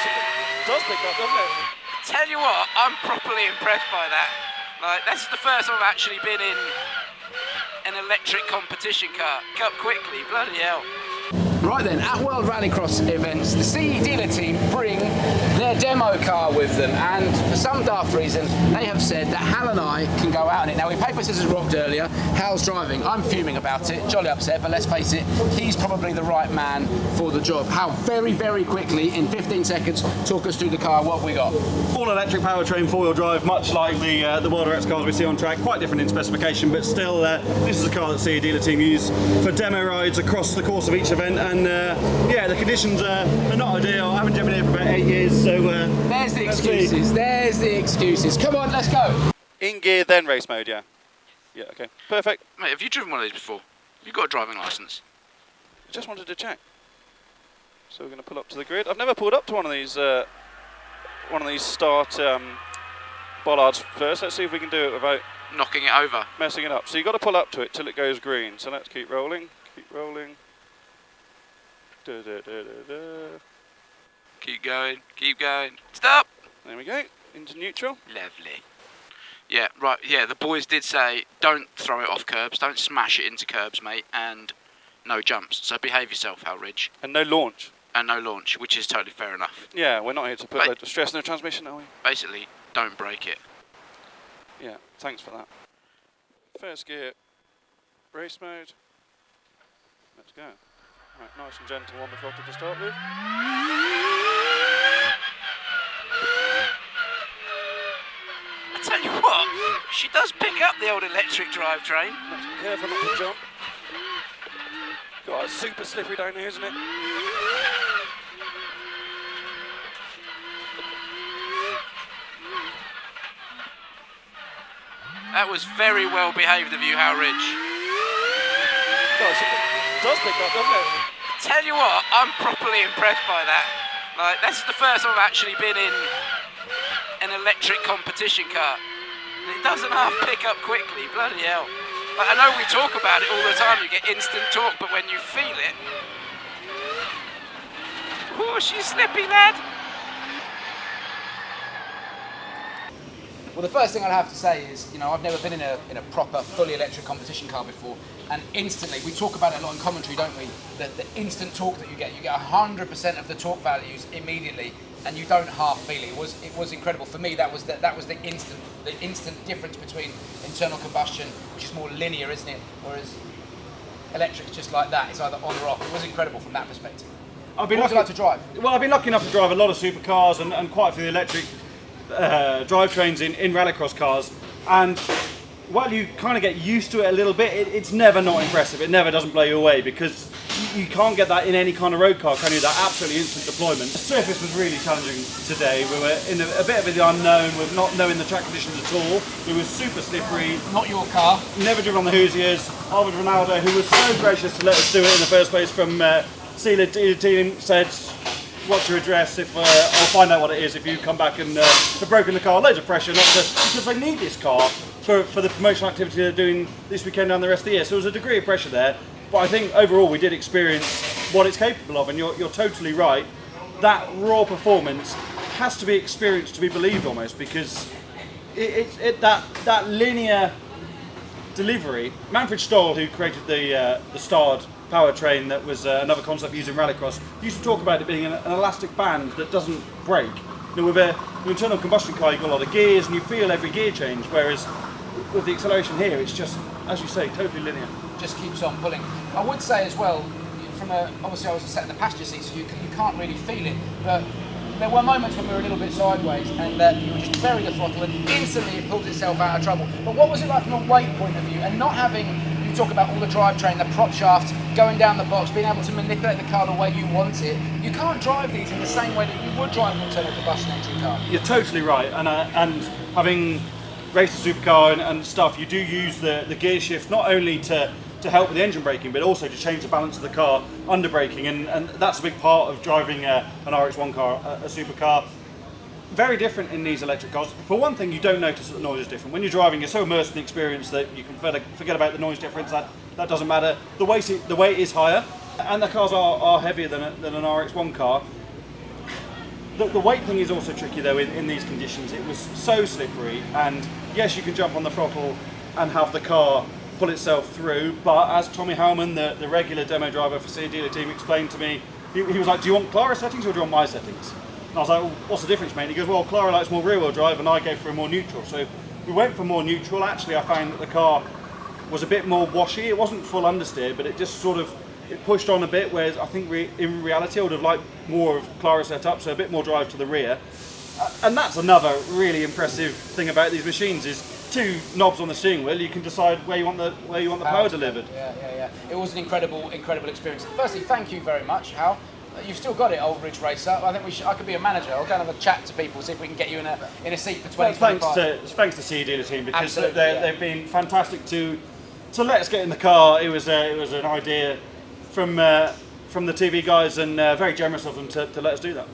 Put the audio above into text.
it does pick up, doesn't it? Tell you what, I'm properly impressed by that. Like, this is the first time I've actually been in an electric competition car. Up quickly, bloody hell. Right then, at World Rallycross events, the CE dealer team bring their demo car with them, and for some daft reason, they have said that Hal and I can go out in it. Now, we paper, scissors, rocked earlier. Hal's driving. I'm fuming about it, jolly upset, but let's face it, he's probably the right man for the job. Hal, very, very quickly, in 15 seconds, talk us through the car. What have we got? All electric powertrain, four-wheel drive, much like the World Rallycross cars we see on track. Quite different in specification, but still, this is a car that CE dealer team use for demo rides across the course of each event. And yeah, the conditions are not ideal. I haven't driven here for about 8 years, so there's the excuses. There's the excuses. Come on, let's go. In gear, then race mode, yeah. Yeah, okay, perfect. Mate, have you driven one of these before? You've got a driving licence. I just wanted to check. So we're going to pull up to the grid. I've never pulled up to one of these start bollards first. Let's see if we can do it without knocking it over, messing it up. So you've got to pull up to it till it goes green. So let's keep rolling. Keep rolling. Da, da, da, da, da. Keep going, keep going. Stop! There we go, into neutral. Lovely. Yeah, right, yeah, the boys did say, don't throw it off curbs, don't smash it into curbs, mate, and no jumps. So behave yourself, Hal Ridge. And no launch. And no launch, which is totally fair enough. Yeah, we're not here to put a load of stress in the transmission, are we? Basically, don't break it. Yeah, thanks for that. First gear, race mode. Let's go. Right, nice and gentle on the throttle to start with. I tell you what, she does pick up the old electric drivetrain. Be careful not to jump. God, it's super slippery down here, isn't it? That was very well behaved of you, Hal Ridge. God, it does pick up, doesn't it? Tell you what, I'm properly impressed by that. Like, this is the first time I've actually been in an electric competition car. It doesn't half pick up quickly, bloody hell. Like, I know we talk about it all the time, you get instant torque, but when you feel it... Oh, she's slippy, lad. Well, the first thing I'd have to say is, you know, I've never been in a proper, fully electric competition car before, and instantly, we talk about it a lot in commentary, don't we? The instant torque that you get 100% of the torque values immediately, and you don't half feel it. It was incredible. For me, that was the instant difference between internal combustion, which is more linear, isn't it? Whereas electric's just like that, it's either on or off. It was incredible from that perspective. What would you like to drive? Well, I've been lucky enough to drive a lot of supercars and quite a few electric drivetrains in rallycross cars, and while you kind of get used to it a little bit, it's never not impressive. It never doesn't blow you away, because you can't get that in any kind of road car, can you? That absolutely instant deployment. The surface was really challenging today. We were in a bit of the unknown with not knowing the track conditions at all. It was super slippery. Not your car. Never driven on the Hoosiers. Harvard Ronaldo, who was so gracious to let us do it in the first place from Sealer team, said, what's your address? If I'll find out what it is if you come back and have broken the car. Loads of pressure, because they need this car for the promotional activity they're doing this weekend and the rest of the year. So there was a degree of pressure there. But I think overall we did experience what it's capable of, and you're totally right. That raw performance has to be experienced to be believed almost, because that linear delivery. Manfred Stoll, who created the starred powertrain that was another concept used in rallycross, used to talk about it being an elastic band that doesn't break. You know, with an internal combustion car, you've got a lot of gears and you feel every gear change, whereas with the acceleration here, it's just, as you say, totally linear. Just keeps on pulling. I would say as well, obviously I was sat in the passenger seat, so you can't really feel it, but there were moments when we were a little bit sideways and that you would just bury the throttle and instantly it pulled itself out of trouble. But what was it like from a weight point of view, and not having, you talk about all the drivetrain, the prop shaft, going down the box, being able to manipulate the car the way you want it. You can't drive these in the same way that you would drive an internal combustion engine car. You're totally right, and having raced a supercar and stuff, you do use the gear shift not only to help with the engine braking, but also to change the balance of the car under braking, and that's a big part of driving an RX-1 car, a supercar. Very different in these electric cars. For one thing, you don't notice that the noise is different. When you're driving, you're so immersed in the experience that you can forget about the noise difference. That doesn't matter. The weight is higher, and the cars are heavier than an RX-1 car. The weight thing is also tricky though in these conditions. It was so slippery, and yes, you can jump on the throttle and have the car pull itself through, but as Tommy Howman, the regular demo driver for CD Dealer Team, explained to me, he was like, do you want Clara settings or do you want my settings? And I was like, well, what's the difference, mate? He goes, well, Clara likes more rear wheel drive and I go for a more neutral. So we went for more neutral. Actually, I found that the car was a bit more washy. It wasn't full understeer, but it just sort of, it pushed on a bit, whereas I think in reality I would have liked more of Clara setup, so a bit more drive to the rear. And that's another really impressive thing about these machines is 2 knobs on the steering wheel. You can decide where you want the power delivered. Yeah. It was an incredible experience. Firstly, thank you very much, Hal. You've still got it, Old Ridge Racer. I think I could be a manager. I'll go and have a chat to people, see if we can get you in a seat for 2025. Thanks to CD Dealer Team, because Absolutely, they've been fantastic to let us get in the car. It was an idea from the TV guys, and very generous of them to let us do that.